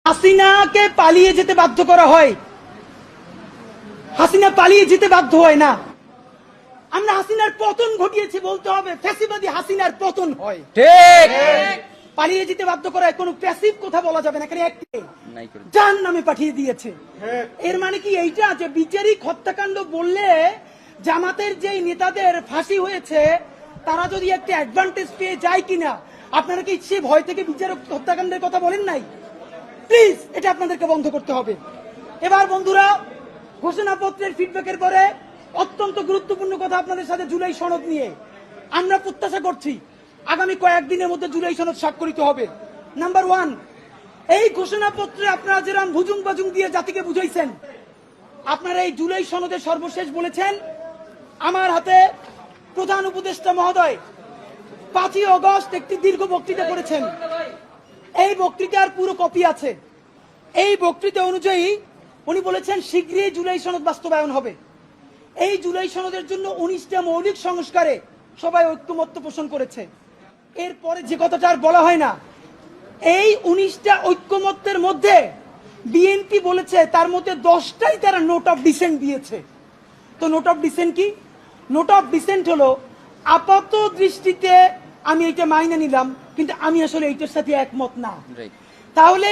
হাসিনাকে পালিয়ে যেতে বাধ্য করা হয়, হাসিনা পালিয়ে যেতে বাধ্য হয় না। আমরা হাসিনার পতন ঘটিয়েছি বলতে হবে, ফ্যাসিবাদী হাসিনার পতন হয়। ঠিক। পালিয়ে যেতে বাধ্য করা কোনো প্যাসিভ কথা বলা যাবে না, এখানে জান নামে পাঠিয়ে দিয়েছে। এর মানে কি এইটা যে বিচারিক হত্যাকাণ্ড বললে জামাতের যেই নেতাদের ফাঁসি হয়েছে তারা যদি একটা অ্যাডভান্টেজ পেয়ে যায় কিনা, আপনারা কি সে ভয় থেকে বিচারিক হত্যাকাণ্ডের কথা বলেন নাই? প্লিজ এটা আপনাদেরকে বন্ধ করতে হবে। এবার বন্ধুরা, ঘোষণাপত্রের ফিডব্যাকের পরে অত্যন্ত গুরুত্বপূর্ণ কথা আপনাদের সাথে জুলাই সনদ নিয়ে আমরা প্রত্যাশা করছি আগামী কয়েকদিনের মধ্যে জুলাই সনদ স্বাক্ষরিত হবে। নাম্বার 1, এই ঘোষণাপত্রে আপনারা যেরকম ভুজুং বাজুং দিয়ে জাতিকে বুঝাইছেন, আপনারা এই জুলাই সনদের সর্বশেষ বলেছেন। আমার হাতে প্রধান উপদেষ্টা মহোদয় 5ই আগস্ট একটি দীর্ঘ বক্তৃতা করেছেন। এই বক্তৃতার পুরো কপি আছে। এই বক্তৃতা অনুযায়ী উনি বলেছেন শীঘ্রই জুলাই সনদ বাস্তবায়ন হবে। এই জুলাই সনদের জন্য 19টা মৌলিক সংস্কারে সবাই ঐক্যমত্য পোষণ করেছে। এরপরে যে কথাটা আর বলা হয় না, এই 19টা ঐক্যমত্যের মধ্যে বিএনপি বলেছে তার মধ্যে 10টাই তারা নোট অফ ডিসেন্ট দিয়েছে। তো নোট অফ ডিসেন্ট কি? নোট অফ ডিসেন্ট হলো আপাত দৃষ্টিতে আমি এটা মাইনে নিলাম, কিন্তু আমি আসলে এইটার সাথে একমত না। তাহলে